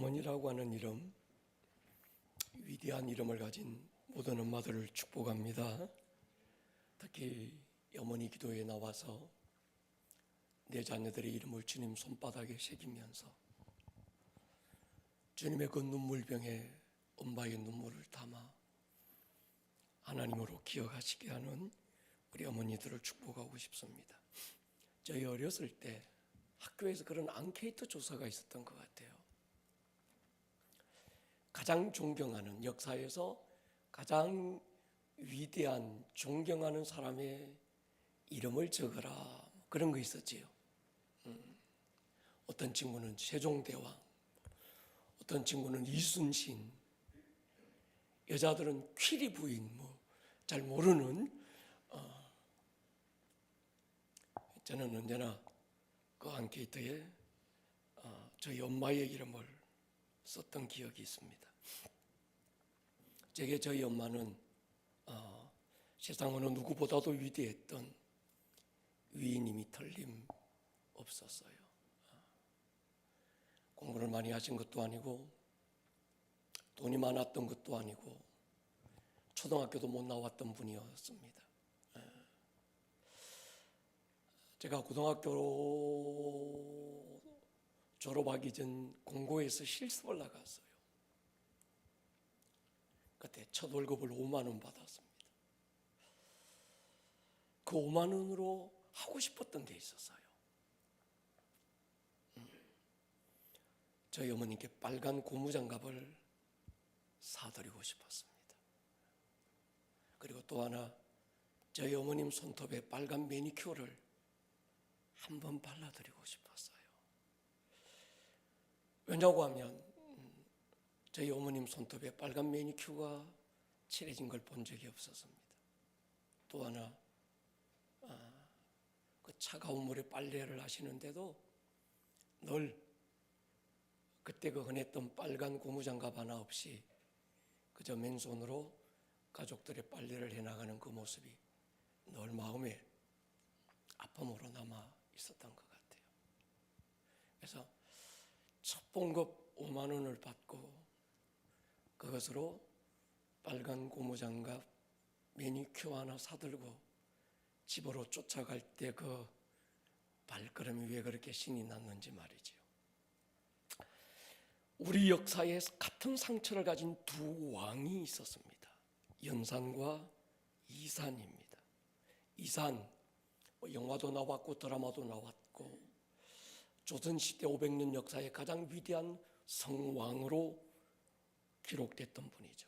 어머니라고 하는 이름, 위대한 이름을 가진 모든 엄마들을 축복합니다. 특히 어머니 기도에 나와서 내 자녀들의 이름을 주님 손바닥에 새기면서 주님의 그 눈물병에 엄마의 눈물을 담아 하나님으로 기억하시게 하는 우리 어머니들을 축복하고 싶습니다. 저희 어렸을 때 학교에서 그런 앙케이트 조사가 있었던 것 같아요. 가장 존경하는, 역사에서 가장 위대한 존경하는 사람의 이름을 적어라, 그런 거 있었지요. 어떤 친구는 세종대왕, 어떤 친구는 이순신, 여자들은 퀴리 부인, 잘 모르는. 저는 언제나 그 앙케이트에 저희 엄마의 이름을 썼던 기억이 있습니다. 제게 저희 엄마는 세상 어느 누구보다도 위대했던 위인님이 틀림없었어요. 공부를 많이 하신 것도 아니고 돈이 많았던 것도 아니고 초등학교도 못 나왔던 분이었습니다. 제가 고등학교 졸업하기 전 공고에서 실습을 나갔어요. 그때 첫 월급을 5만 원 받았습니다. 그 5만 원으로 하고 싶었던 게 있었어요. 저희 어머니께 빨간 고무장갑을 사드리고 싶었습니다. 그리고 또 하나, 저희 어머님 손톱에 빨간 매니큐어를 한번 발라드리고 싶었어요. 왜냐고 하면 저희 어머님 손톱에 빨간 매니큐어가 칠해진 걸 본 적이 없었습니다. 또 하나, 그 차가운 물에 빨래를 하시는데도 늘 그때 그 흔했던 빨간 고무장갑 하나 없이 그저 맨손으로 가족들의 빨래를 해나가는 그 모습이 늘 마음에 아픔으로 남아 있었던 것 같아요. 그래서 첫 봉급 5만 원을 받고 그것으로 빨간 고무장갑 매니큐어 하나 사들고 집으로 쫓아갈 때 그 발걸음이 왜 그렇게 신이 났는지 말이죠. 우리 역사에 같은 상처를 가진 두 왕이 있었습니다. 연산과 이산입니다. 이산, 영화도 나왔고 드라마도 나왔고 조선시대 500년 역사의 가장 위대한 성왕으로 기록됐던 분이죠.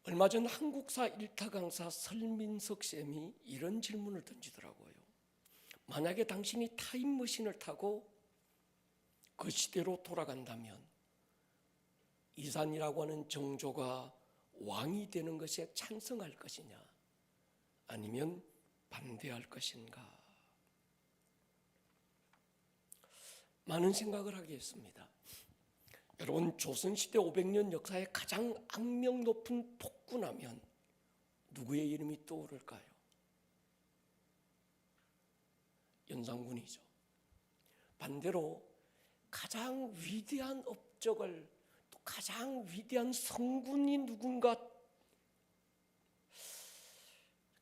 얼마 전 한국사 일타 강사 설민석 쌤이 이런 질문을 던지더라고요. 만약에 당신이 타임머신을 타고 그 시대로 돌아간다면 이산이라고 하는 정조가 왕이 되는 것에 찬성할 것이냐 아니면 반대할 것인가? 많은 생각을 하게 했습니다. 여러분, 조선시대 500년 역사의 가장 악명 높은 폭군하면 누구의 이름이 떠오를까요? 연산군이죠. 반대로 가장 위대한 업적을, 또 가장 위대한 성군이 누군가,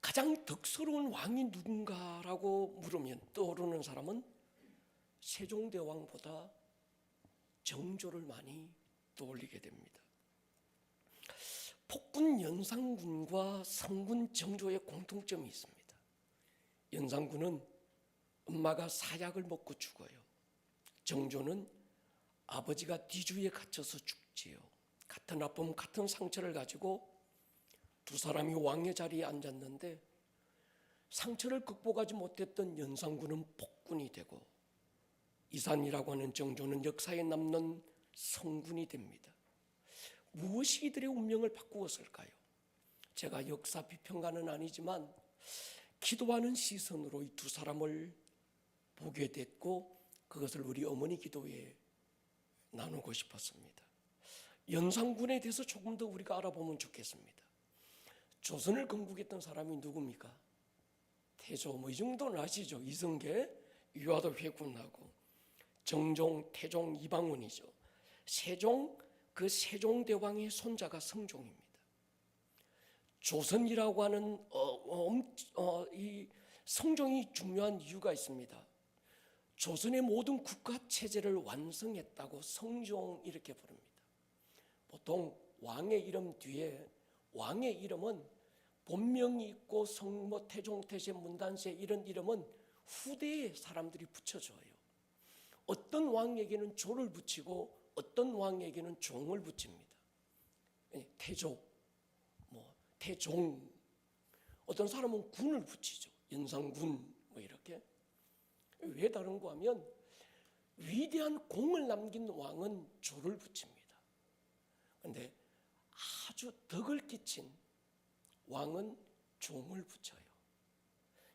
가장 덕스러운 왕이 누군가라고 물으면 떠오르는 사람은 세종대왕보다 정조를 많이 떠올리게 됩니다. 폭군 연산군과 성군 정조의 공통점이 있습니다. 연산군은 엄마가 사약을 먹고 죽어요. 정조는 아버지가 뒤주에 갇혀서 죽지요. 같은 아픔, 같은 상처를 가지고 두 사람이 왕의 자리에 앉았는데 상처를 극복하지 못했던 연산군은 폭군이 되고 이산이라고 하는 정조는 역사에 남는 성군이 됩니다. 무엇이 이들의 운명을 바꾸었을까요? 제가 역사 비평가는 아니지만 기도하는 시선으로 이 두 사람을 보게 됐고 그것을 우리 어머니 기도에 나누고 싶었습니다. 연산군에 대해서 조금 더 우리가 알아보면 좋겠습니다. 조선을 건국했던 사람이 누굽니까? 태조, 이 정도는 아시죠? 이성계, 유아도 회군하고 정종, 태종, 이방원이죠. 세종, 그 세종대왕의 손자가 성종입니다. 조선이라고 하는 이 성종이 중요한 이유가 있습니다. 조선의 모든 국가 체제를 완성했다고 성종 이렇게 부릅니다. 보통 왕의 이름 뒤에 왕의 이름은 본명이 있고 뭐 태종, 태세, 문단세 이런 이름은 후대에 사람들이 붙여줘요. 어떤 왕에게는 조를 붙이고 어떤 왕에게는 종을 붙입니다. 태조, 뭐 태종, 어떤 사람은 군을 붙이죠. 연산군 뭐 이렇게. 왜 다른가 하면 위대한 공을 남긴 왕은 조를 붙입니다. 그런데 아주 덕을 끼친 왕은 종을 붙여요.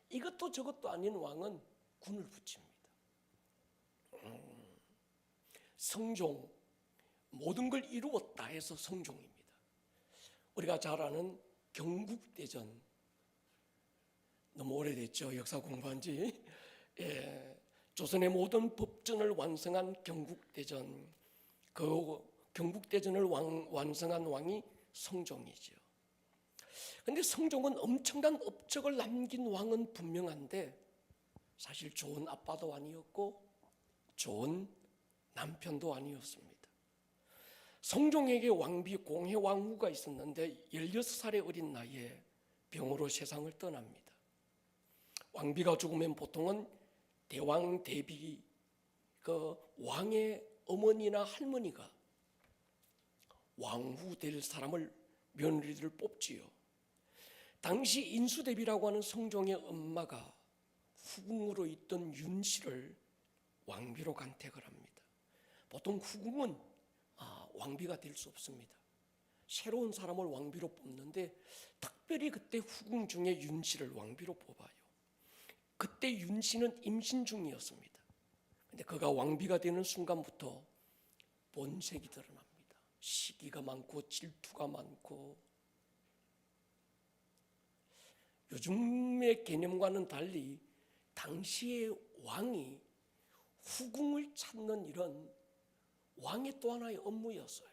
이것도 저것도 아닌 왕은 군을 붙입니다. 성종, 모든 걸 이루었다 해서 성종입니다. 우리가 잘 아는 경국대전, 너무 오래됐죠. 역사 공부한 지. 조선의 모든 법전을 완성한 경국대전, 그 경국대전을 완성한 왕이 성종이죠. 그런데 성종은 엄청난 업적을 남긴 왕은 분명한데 사실 좋은 아빠도 아니었고 좋은 남편도 아니었습니다. 성종에게 왕비 공해왕후가 있었는데 16살의 어린 나이에 병으로 세상을 떠납니다. 왕비가 죽으면 보통은 대왕 대비 그 왕의 어머니나 할머니가 왕후 될 사람을 며느리들을 뽑지요. 당시 인수대비라고 하는 성종의 엄마가 후궁으로 있던 윤씨를 왕비로 간택을 합니다. 보통 후궁은 왕비가 될 수 없습니다. 새로운 사람을 왕비로 뽑는데 특별히 그때 후궁 중에 윤씨를 왕비로 뽑아요. 그때 윤씨는 임신 중이었습니다. 그런데 그가 왕비가 되는 순간부터 본색이 드러납니다. 시기가 많고 질투가 많고 요즘의 개념과는 달리 당시의 왕이 후궁을 찾는 이런 왕의 또 하나의 업무였어요.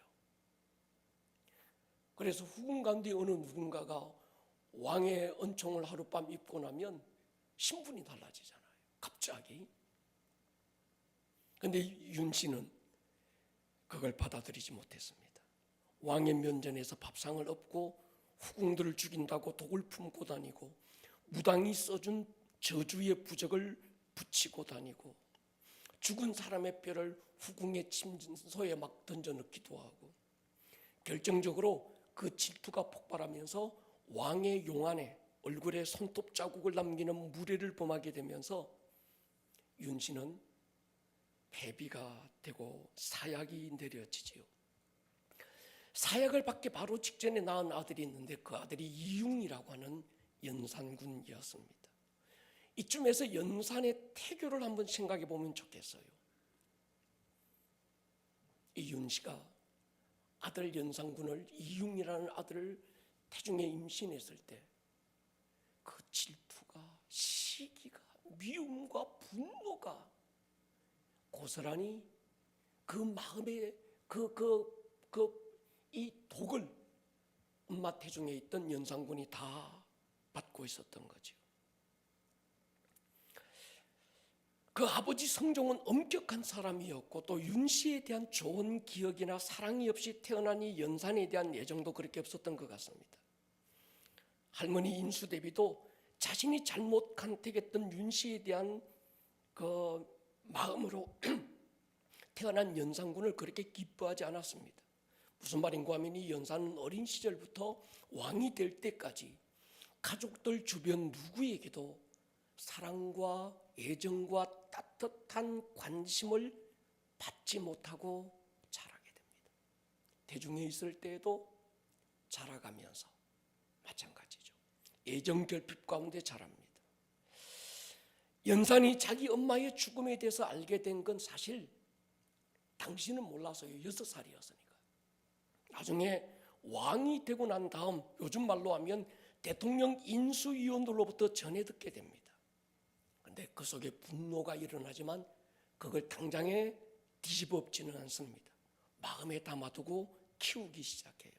그래서 후궁 가운데 어느 누군가가 왕의 은총을 하룻밤 입고 나면 신분이 달라지잖아요. 갑자기. 그런데 윤씨는 그걸 받아들이지 못했습니다. 왕의 면전에서 밥상을 엎고 후궁들을 죽인다고 독을 품고 다니고 무당이 써준 저주의 부적을 붙이고 다니고 죽은 사람의 뼈를 후궁의 침소에 막 던져 넣기도 하고 결정적으로 그 질투가 폭발하면서 왕의 용안에 얼굴에 손톱 자국을 남기는 무례를 범하게 되면서 윤씨는 폐비가 되고 사약이 내려지지요. 사약을 받기 바로 직전에 낳은 아들이 있는데 그 아들이 이융이라고 하는 연산군이었습니다. 이쯤에서 연산의 태교를 한번 생각해 보면 좋겠어요. 이 윤씨가 아들 연산군을 이융이라는 아들을 태중에 임신했을 때 그 질투가, 시기가, 미움과 분노가 고스란히 그 마음에 이 독을 엄마 태중에 있던 연산군이 다 받고 있었던 거죠. 그 아버지 성종은 엄격한 사람이었고 또 윤씨에 대한 좋은 기억이나 사랑이 없이 태어난 이 연산에 대한 애정도 그렇게 없었던 것 같습니다. 할머니 인수대비도 자신이 잘못 간택했던 윤씨에 대한 그 마음으로 태어난 연산군을 그렇게 기뻐하지 않았습니다. 무슨 말인가 하면 이 연산은 어린 시절부터 왕이 될 때까지 가족들 주변 누구에게도 사랑과 애정과 따뜻한 관심을 받지 못하고 자라게 됩니다. 대중에 있을 때에도 자라가면서 마찬가지죠. 애정 결핍 가운데 자랍니다. 연산이 자기 엄마의 죽음에 대해서 알게 된 건 사실 당신은 몰라서요. 6살이었으니까. 나중에 왕이 되고 난 다음 요즘 말로 하면 대통령 인수위원들로부터 전해 듣게 됩니다. 그런데 그 속에 분노가 일어나지만 그걸 당장에 뒤집어 엎지는 않습니다. 마음에 담아두고 키우기 시작해요.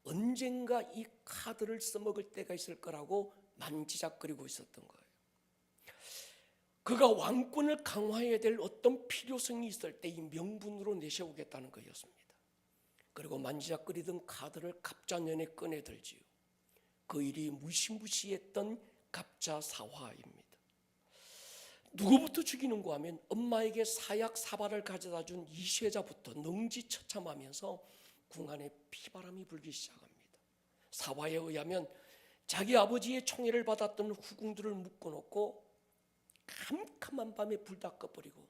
언젠가 이 카드를 써먹을 때가 있을 거라고 만지작거리고 있었던 거예요. 그가 왕권을 강화해야 될 어떤 필요성이 있을 때 이 명분으로 내세우겠다는 거였습니다. 그리고 만지작거리던 카드를 갑자년에 꺼내들지요. 그 일이 무시무시했던 갑자사화입니다. 누구부터 죽이는가 하면 엄마에게 사약 사발을 가져다 준 이쇠자부터 능지처참하면서 궁 안에 피바람이 불기 시작합니다. 사화에 의하면 자기 아버지의 총애를 받았던 후궁들을 묶어놓고 캄캄한 밤에 불 다 꺼버리고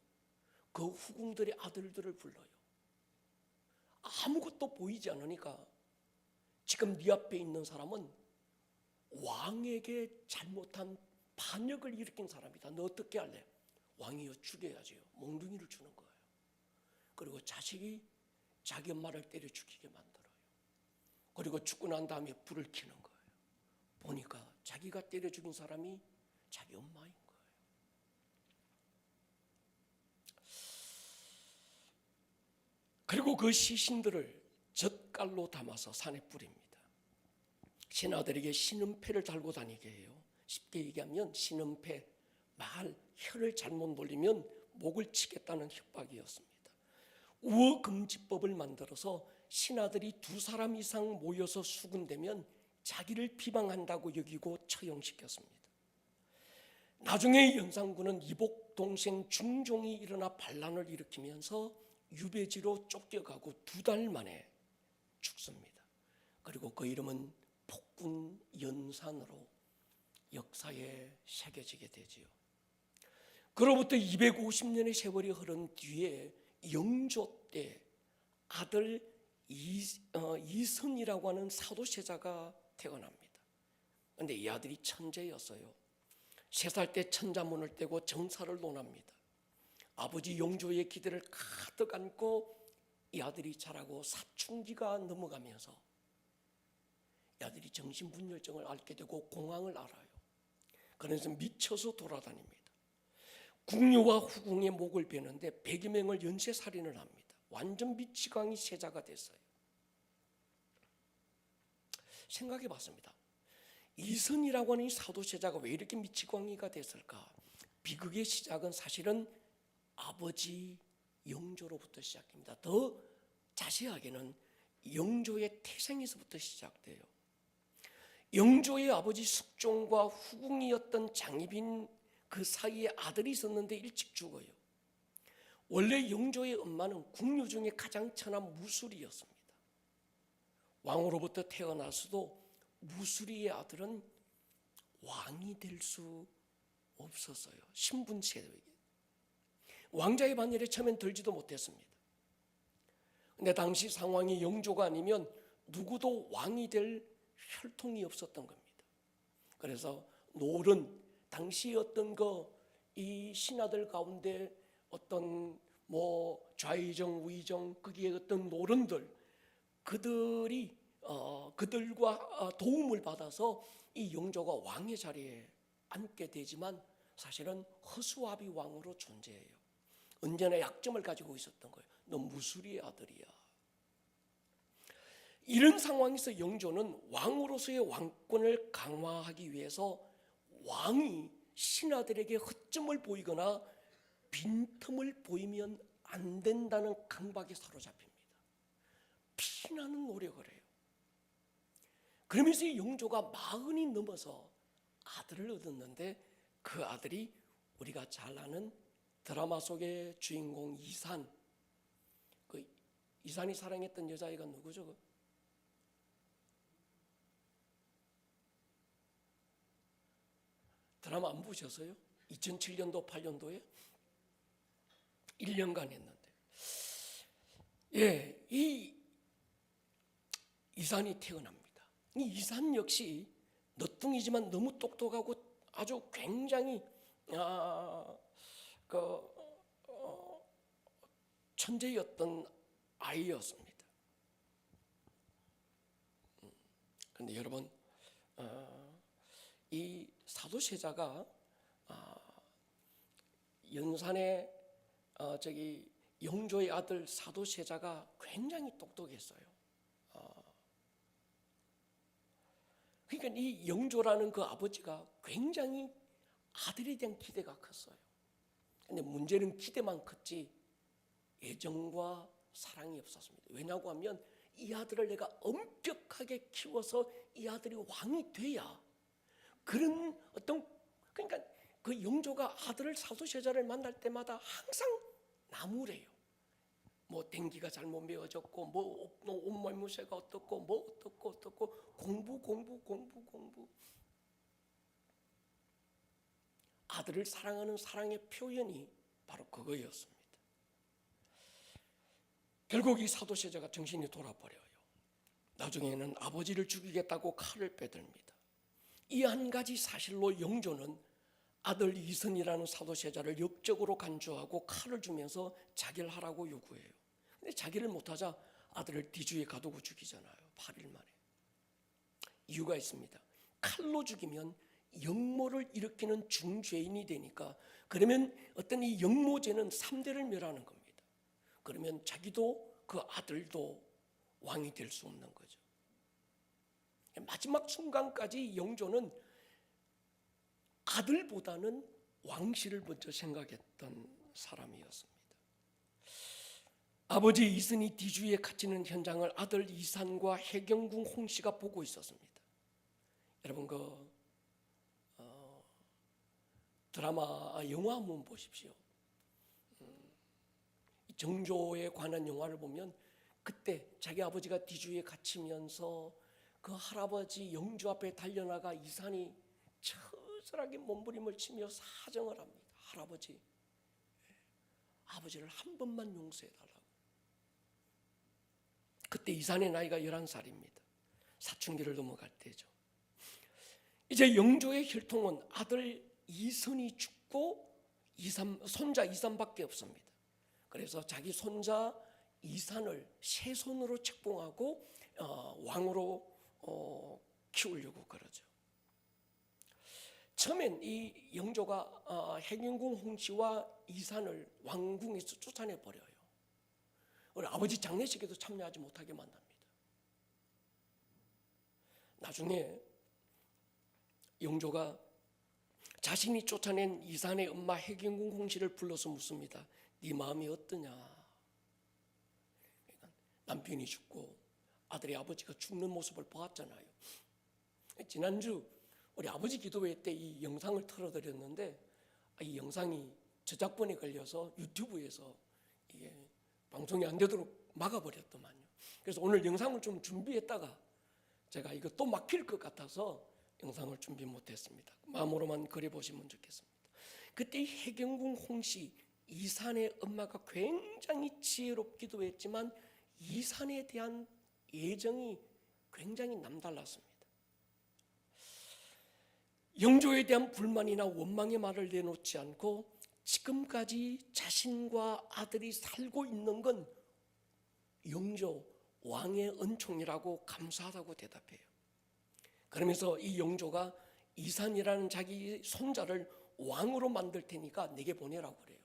그 후궁들의 아들들을 불러요. 아무것도 보이지 않으니까 지금 네 앞에 있는 사람은 왕에게 잘못한 반역을 일으킨 사람이다. 너 어떻게 할래? 왕이여 죽여야지요. 몽둥이를 주는 거예요. 그리고 자식이 자기 엄마를 때려 죽이게 만들어요. 그리고 죽고 난 다음에 불을 켜는 거예요. 보니까 자기가 때려 죽인 사람이 자기 엄마인 거예요. 그리고 그 시신들을 젓갈로 담아서 산에 뿌립니다. 신하들에게 신음패를 달고 다니게 해요. 쉽게 얘기하면 신음패, 말, 혀를 잘못 놀리면 목을 치겠다는 협박이었습니다. 우어금지법을 만들어서 신하들이 2사람 이상 모여서 수군대면 자기를 비방한다고 여기고 처형시켰습니다. 나중에 연산군은 이복 동생 중종이 일어나 반란을 일으키면서 유배지로 쫓겨가고 2달 만에 죽습니다. 그리고 그 이름은 폭군 연산으로 역사에 새겨지게 되지요. 그로부터 250년의 세월이 흐른 뒤에 영조 때 아들 이선이라고 하는 사도세자가 태어납니다. 그런데 이 아들이 천재였어요. 3살 때 천자문을 떼고 정사를 논합니다. 아버지 영조의 기대를 가득 안고 이 아들이 자라고 사춘기가 넘어가면서 이 아들이 정신분열증을 앓게 되고 공황을 앓아요. 그래서 미쳐서 돌아다닙니다. 궁녀와 후궁의 목을 베는데 100여 명을 연쇄살인을 합니다. 완전 미치광이 세자가 됐어요. 생각해 봤습니다. 이선이라고 하는 이 사도세자가 왜 이렇게 미치광이가 됐을까? 비극의 시작은 사실은 아버지 영조로부터 시작됩니다. 더 자세하게는 영조의 태생에서부터 시작돼요. 영조의 아버지 숙종과 후궁이었던 장희빈 그 사이에 아들이 있었는데 일찍 죽어요. 원래 영조의 엄마는 궁녀 중에 가장 천한 무술이었습니다. 왕으로부터 태어나서도 무술이의 아들은 왕이 될 수 없었어요. 신분세력이. 왕자의 반열에 처음엔 들지도 못했습니다. 근데 당시 상황이 영조가 아니면 누구도 왕이 될 혈통이 없었던 겁니다. 그래서 노른 당시 어떤 이 신하들 가운데 어떤 좌의정 우의정 거기에 어떤 노른들 그들과 도움을 받아서 이 영조가 왕의 자리에 앉게 되지만 사실은 허수아비 왕으로 존재해요. 언제나 약점을 가지고 있었던 거예요. 너 무술이의 아들이야. 이런 상황에서 영조는 왕으로서의 왕권을 강화하기 위해서 왕이 신하들에게 허점을 보이거나 빈틈을 보이면 안 된다는 강박에 사로잡힙니다. 피나는 노력을 해요. 그러면서 영조가 40이 넘어서 아들을 얻었는데 그 아들이 우리가 잘 아는 드라마 속의 주인공 이산. 그 이산이 사랑했던 여자애가 누구죠? 드라마 안 보셨어요? 2007년도 8년도에 1년간 했는데 이 이산이 태어납니다. 이 이산 역시 너뚱이지만 너무 똑똑하고 아주 굉장히 천재였던 아이였습니다. 그런데 여러분 이 사도세자가 연산에 영조의 아들 사도세자가 굉장히 똑똑했어요. 그러니까 이 영조라는 그 아버지가 굉장히 아들에 대한 기대가 컸어요. 근데 문제는 기대만 컸지 애정과 사랑이 없었습니다. 왜냐고 하면 이 아들을 내가 엄격하게 키워서 이 아들이 왕이 돼야 그런 그러니까 그 영조가 아들을 사도세자를 만날 때마다 항상 나무래요. 뭐 댕기가 잘못 메어졌고 뭐 옷말무새가 어떻고 뭐 어떻고 공부. 아들을 사랑하는 사랑의 표현이 바로 그거였습니다. 결국 이 사도세자가 정신이 돌아버려요. 나중에는 아버지를 죽이겠다고 칼을 빼듭니다. 이 한 가지 사실로 영조는 아들 이선이라는 사도세자를 역적으로 간주하고 칼을 주면서 자기를 하라고 요구해요. 근데 자기를 못하자 아들을 뒤주에 가두고 죽이잖아요. 8일 만에. 이유가 있습니다. 칼로 죽이면 역모를 일으키는 중죄인이 되니까 그러면 어떤 이 역모죄는 3대를 멸하는 겁니다. 그러면 자기도 그 아들도 왕이 될 수 없는 거죠. 마지막 순간까지 영조는 아들보다는 왕실을 먼저 생각했던 사람이었습니다. 아버지 이선이 뒤주에 갇히는 현장을 아들 이산과 해경궁 홍씨가 보고 있었습니다. 여러분 드라마 영화 한번 보십시오. 정조에 관한 영화를 보면 그때 자기 아버지가 뒤주에 갇히면서 그 할아버지 영조 앞에 달려나가 이산이 처절하게 몸부림을 치며 사정을 합니다. 할아버지, 아버지를 한 번만 용서해달라고. 그때 이산의 나이가 11살입니다. 사춘기를 넘어갈 때죠. 이제 영조의 혈통은 아들 이선이 죽고 손자 이산밖에 없습니다. 그래서 자기 손자 이산을 세손으로 책봉하고 왕으로 키우려고 그러죠. 처음엔 이 영조가 해경궁 홍씨와 이산을 왕궁에서 쫓아내 버려요. 우리 아버지 장례식에도 참여하지 못하게 만납니다. 나중에 영조가 자신이 쫓아낸 이산의 엄마 해경궁 홍씨를 불러서 묻습니다. 네 마음이 어떠냐? 그러니까 남편이 죽고 아들의 아버지가 죽는 모습을 보았잖아요. 지난주 우리 아버지 기도회 때 이 영상을 틀어드렸는데 이 영상이 저작권에 걸려서 유튜브에서 이게 방송이 안 되도록 막아버렸더만요. 그래서 오늘 영상을 좀 준비했다가 제가 이거 또 막힐 것 같아서 영상을 준비 못했습니다. 마음으로만 그려보시면 좋겠습니다. 그때 해경궁 홍씨 이산의 엄마가 굉장히 지혜롭기도 했지만 이산에 대한 애정이 굉장히 남달랐습니다. 영조에 대한 불만이나 원망의 말을 내놓지 않고 지금까지 자신과 아들이 살고 있는 건 영조 왕의 은총이라고 감사하다고 대답해요. 그러면서 이 영조가 이산이라는 자기 손자를 왕으로 만들 테니까 내게 보내라고 그래요.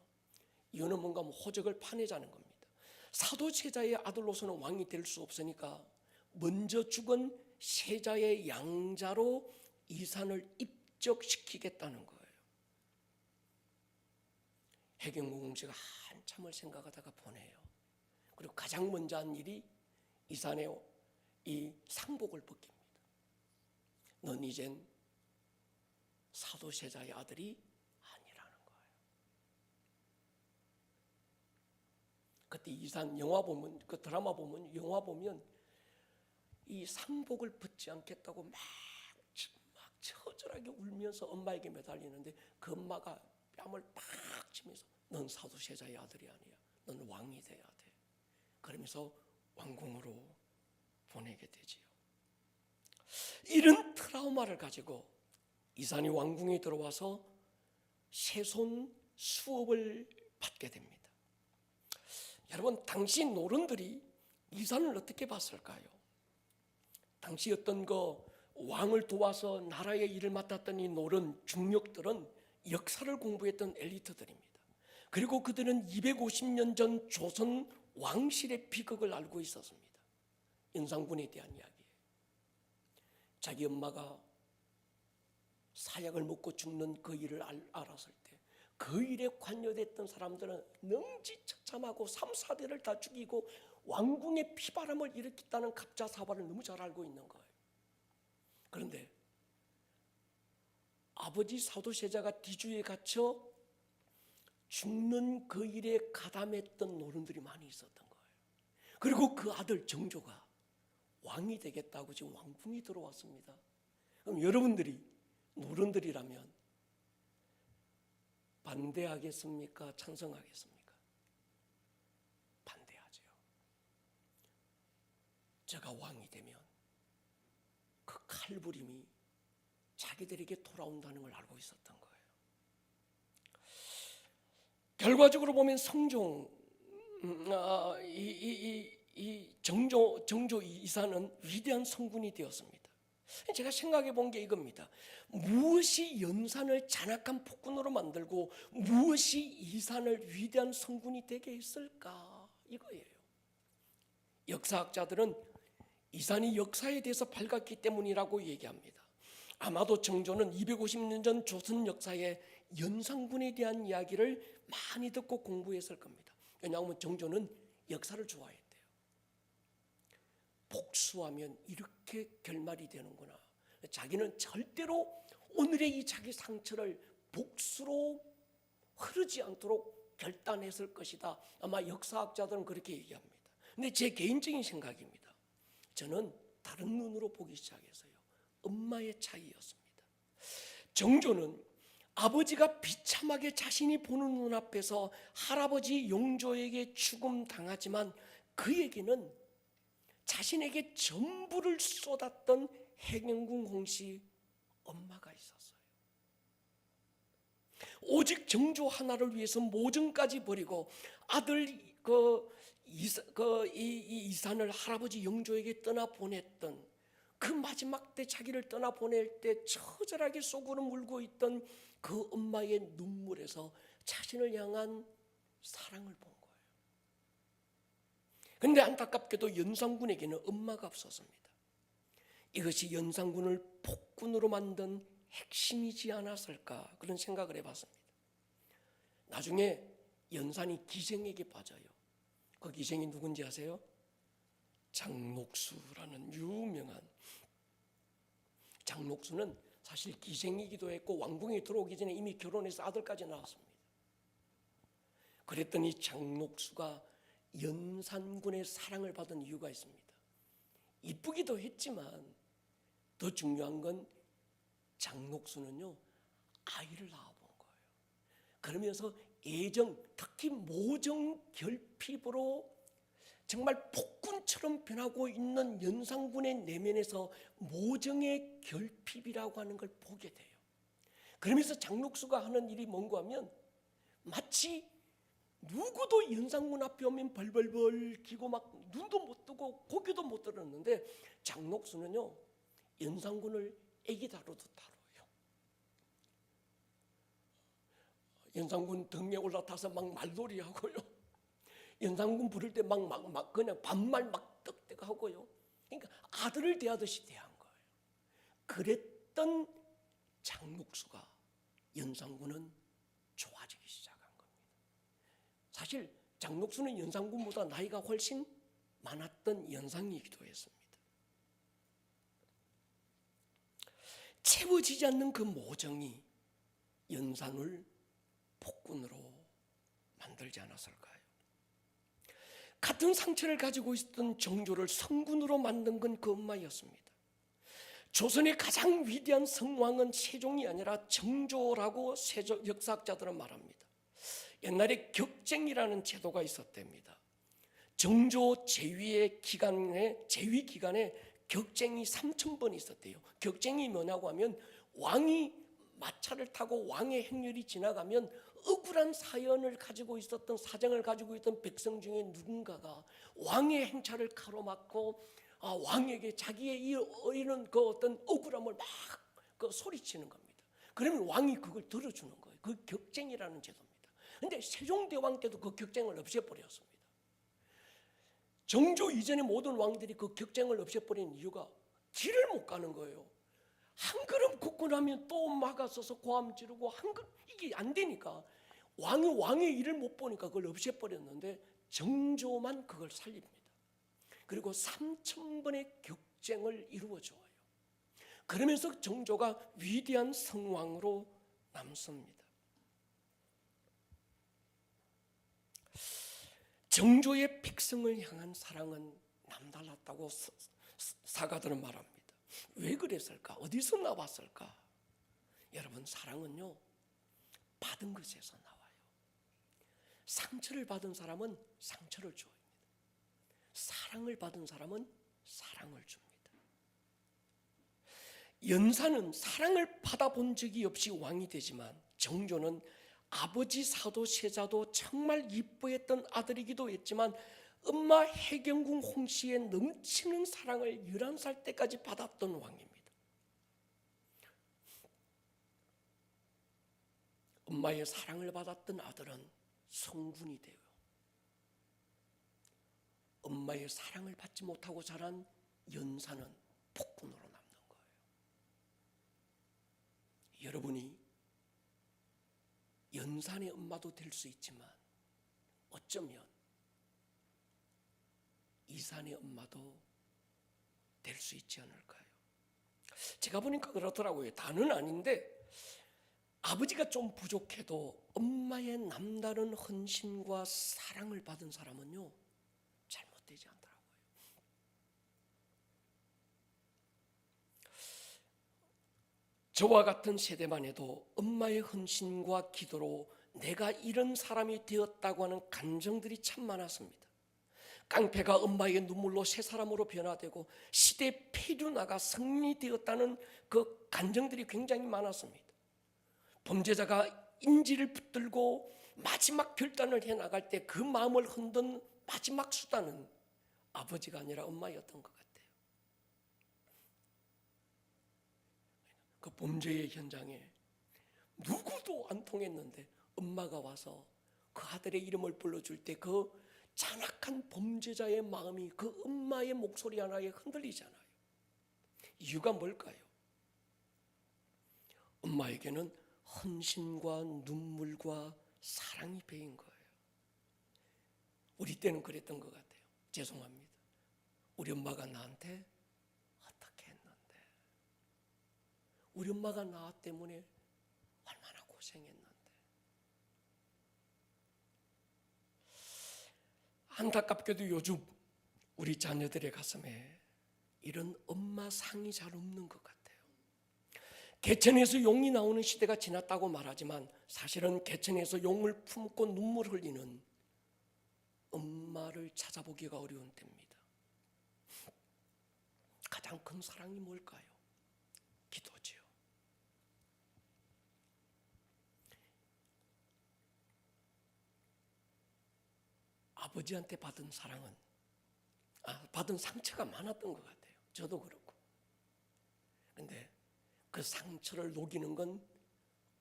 이유는 뭔가 호적을 파내자는 겁니다. 사도세자의 아들로서는 왕이 될 수 없으니까 먼저 죽은 세자의 양자로 이산을 입적시키겠다는 거예요. 해경궁 홍씨가 한참을 생각하다가 보내요. 그리고 가장 먼저 한 일이 이산의 이 상복을 벗깁니다. 넌 이젠 사도세자의 아들이 아니라는 거예요. 그때 이산 영화 보면, 그 드라마 보면, 영화 보면 이 상복을 벗지 않겠다고 막 처절하게 울면서 엄마에게 매달리는데 그 엄마가 뺨을 팍 치면서 넌 사도세자의 아들이 아니야. 넌 왕이 돼야 돼. 그러면서 왕궁으로 보내게 되지요. 이런 트라우마를 가지고 이산이 왕궁에 들어와서 세손 수업을 받게 됩니다. 여러분, 당시 노른들이 이산을 어떻게 봤을까요? 당시 어떤 왕을 도와서 나라의 일을 맡았던 이 노른 중력들은 역사를 공부했던 엘리트들입니다. 그리고 그들은 250년 전 조선 왕실의 비극을 알고 있었습니다. 연산군에 대한 이야기. 자기 엄마가 사약을 먹고 죽는 그 일을 알았을 때 그 일에 관여됐던 사람들은 능지처참하고 3, 4대를 다 죽이고 왕궁의 피바람을 일으켰다는 갑자사발을 너무 잘 알고 있는 거예요. 그런데 아버지 사도세자가 뒤주에 갇혀 죽는 그 일에 가담했던 노름들이 많이 있었던 거예요. 그리고 그 아들 정조가 왕이 되겠다고 지금 왕궁이 들어왔습니다. 그럼 여러분들이 노른들이라면 반대하겠습니까? 찬성하겠습니까? 반대하죠. 제가 왕이 되면 그 칼부림이 자기들에게 돌아온다는 걸 알고 있었던 거예요. 결과적으로 보면 성종, 정조 이사는 위대한 성군이 되었습니다. 제가 생각해 본 게 이겁니다. 무엇이 연산을 잔악한 폭군으로 만들고 무엇이 이산을 위대한 성군이 되게 했을까? 이거예요. 역사학자들은 이산이 역사에 대해서 밝았기 때문이라고 얘기합니다. 아마도 정조는 250년 전 조선 역사의 연산군에 대한 이야기를 많이 듣고 공부했을 겁니다. 왜냐하면 정조는 역사를 좋아했대요. 복수하면 이렇게 결말이 되는구나. 자기는 절대로 오늘의 이 자기 상처를 복수로 흐르지 않도록 결단했을 것이다. 아마 역사학자들은 그렇게 얘기합니다. 근데 제 개인적인 생각입니다. 저는 다른 눈으로 보기 시작했어요. 엄마의 차이였습니다. 정조는 아버지가 비참하게 자신이 보는 눈앞에서 할아버지 용조에게 죽음당하지만 그에게는 자신에게 전부를 쏟았던 해경궁 홍씨 엄마가 있었어요. 오직 정조 하나를 위해서 모전까지 버리고 아들 이산을 할아버지 영조에게 떠나보냈던 그 마지막 때 자기를 떠나보낼 때 처절하게 속으로 울고 있던 그 엄마의 눈물에서 자신을 향한 사랑을 본 거예요. 그런데 안타깝게도 연산군에게는 엄마가 없었습니다. 이것이 연산군을 폭군으로 만든 핵심이지 않았을까 그런 생각을 해봤습니다. 나중에 연산이 기생에게 빠져요. 그 기생이 누군지 아세요? 장녹수라는 유명한, 장녹수는 사실 기생이기도 했고 왕궁에 들어오기 전에 이미 결혼해서 아들까지 낳았습니다. 그랬더니 장녹수가 연산군의 사랑을 받은 이유가 있습니다. 이쁘기도 했지만 더 중요한 건 장녹수는요 아이를 낳아본 거예요. 그러면서 애정, 특히 모정 결핍으로 정말 폭군처럼 변하고 있는 연산군의 내면에서 모정의 결핍이라고 하는 걸 보게 돼요. 그러면서 장녹수가 하는 일이 뭔가 하면 마치 누구도 연산군 앞에 오면 벌벌벌 기고 막 눈도 못 뜨고 고개도 못 들었는데 장녹수는요 연산군을 애기 다루듯 다뤄요. 연산군 등에 올라타서 막 말놀이 하고요. 연산군 부를 때 막 그냥 반말 막 떡떡하고요. 그러니까 아들을 대하듯이 대한 거예요. 그랬던 장녹수가 연산군은 좋아지기 시작한 겁니다. 사실 장녹수는 연산군보다 나이가 훨씬 많았던 연상이기도 했습니다. 채워지지 않는 그 모정이 연산을 폭군으로 만들지 않았을까요? 같은 상처를 가지고 있었던 정조를 성군으로 만든 건 그 엄마였습니다. 조선의 가장 위대한 성왕은 세종이 아니라 정조라고 역사학자들은 말합니다. 옛날에 격쟁이라는 제도가 있었답니다. 정조 제위 기간에 격쟁이 3,000번 있었대요. 격쟁이 뭐냐고 하면 왕이 마차를 타고 왕의 행렬이 지나가면 억울한 사연을 가지고 있었던, 사정을 가지고 있던 백성 중에 누군가가 왕의 행차를 가로막고 왕에게 자기의 이런 그 어떤 억울함을 막 그 소리치는 겁니다. 그러면 왕이 그걸 들어주는 거예요. 그 격쟁이라는 제도입니다. 그런데 세종대왕 때도 그 격쟁을 없애버렸습니다. 정조 이전의 모든 왕들이 그 격쟁을 없애버린 이유가 길을 못 가는 거예요. 한 걸음 걷고 나면 또 막아서서 고함 지르고 이게 안 되니까 왕의 일을 못 보니까 그걸 없애버렸는데 정조만 그걸 살립니다. 그리고 3,000번의 격쟁을 이루어줘요. 그러면서 정조가 위대한 성왕으로 남습니다. 정조의 백성을 향한 사랑은 남달랐다고 사가들은 말합니다. 왜 그랬을까? 어디서 나왔을까? 여러분, 사랑은요, 받은 것에서 나와요. 상처를 받은 사람은 상처를 줍니다. 사랑을 받은 사람은 사랑을 줍니다. 연산은 사랑을 받아본 적이 없이 왕이 되지만 정조는 아버지 사도 세자도 정말 이뻐했던 아들이기도 했지만 엄마 해경궁 홍씨의 넘치는 사랑을 11살 때까지 받았던 왕입니다. 엄마의 사랑을 받았던 아들은 성군이 되요. 엄마의 사랑을 받지 못하고 자란 연산은 폭군으로 남는 거예요. 여러분이 연산의 엄마도 될 수 있지만 어쩌면 이산의 엄마도 될 수 있지 않을까요? 제가 보니까 그렇더라고요. 다는 아닌데 아버지가 좀 부족해도 엄마의 남다른 헌신과 사랑을 받은 사람은요, 잘못되지 않더라고요. 저와 같은 세대만 해도 엄마의 헌신과 기도로 내가 이런 사람이 되었다고 하는 감정들이 참 많았습니다. 깡패가 엄마의 눈물로 새 사람으로 변화되고 시대 페류나가 승리되었다는 그 감정들이 굉장히 많았습니다. 범죄자가 인지를 붙들고 마지막 결단을 해나갈 때 그 마음을 흔든 마지막 수단은 아버지가 아니라 엄마였던 것 같아요. 그 범죄의 현장에 누구도 안 통했는데 엄마가 와서 그 아들의 이름을 불러줄 때 그 잔악한 범죄자의 마음이 그 엄마의 목소리 하나에 흔들리잖아요. 이유가 뭘까요? 엄마에게는 헌신과 눈물과 사랑이 배인 거예요. 우리 때는 그랬던 것 같아요. 죄송합니다. 우리 엄마가 나한테 어떻게 했는데, 우리 엄마가 나 때문에 얼마나 고생했는데. 안타깝게도 요즘 우리 자녀들의 가슴에 이런 엄마 상이 잘 없는 것 같아요. 개천에서 용이 나오는 시대가 지났다고 말하지만 사실은 개천에서 용을 품고 눈물 흘리는 엄마를 찾아보기가 어려운 때입니다. 가장 큰 사랑이 뭘까요? 기도지요. 아버지한테 받은 사랑은, 받은 상처가 많았던 것 같아요. 저도 그렇고. 그런데 그 상처를 녹이는 건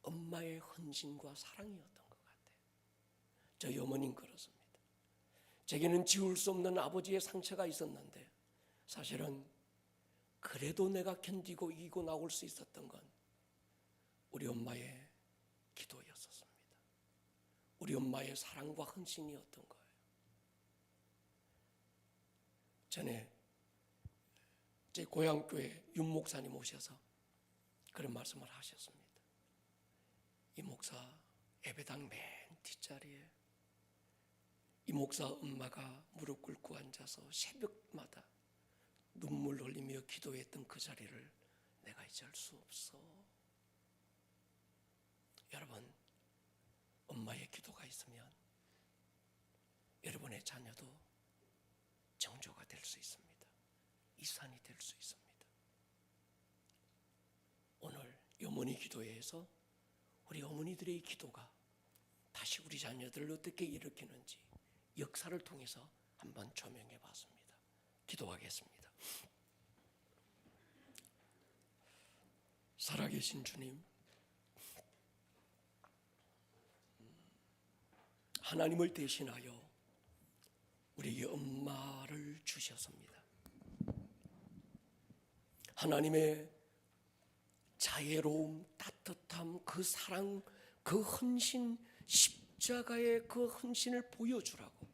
엄마의 헌신과 사랑이었던 것 같아요. 저희 어머니는 그렇습니다. 제게는 지울 수 없는 아버지의 상처가 있었는데 사실은 그래도 내가 견디고 이기고 나올 수 있었던 건 우리 엄마의 기도였었습니다. 우리 엄마의 사랑과 헌신이었던 거예요. 전에 제 고향교회 윤 목사님 오셔서 그런 말씀을 하셨습니다. 이 목사 예배당 맨 뒷자리에 이 목사 엄마가 무릎 꿇고 앉아서 새벽마다 눈물 흘리며 기도했던 그 자리를 내가 잊을 수 없어. 여러분, 엄마의 기도가 있으면 여러분의 자녀도 정조가 될 수 있습니다. 이산이 될 수 있습니다. 오늘 어머니 기도회에서 우리 어머니들의 기도가 다시 우리 자녀들을 어떻게 일으키는지 역사를 통해서 한번 조명해 봤습니다. 기도하겠습니다. 살아계신 주님, 하나님을 대신하여 우리에게 엄마를 주셨습니다. 하나님의 자애로움, 따뜻함, 그 사랑, 그 헌신, 십자가의 그 헌신을 보여주라고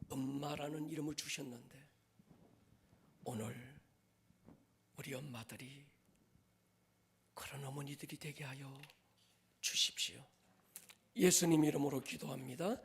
엄마라는 이름을 주셨는데, 오늘 우리 엄마들이 그런 어머니들이 되게 하여 주십시오. 예수님 이름으로 기도합니다.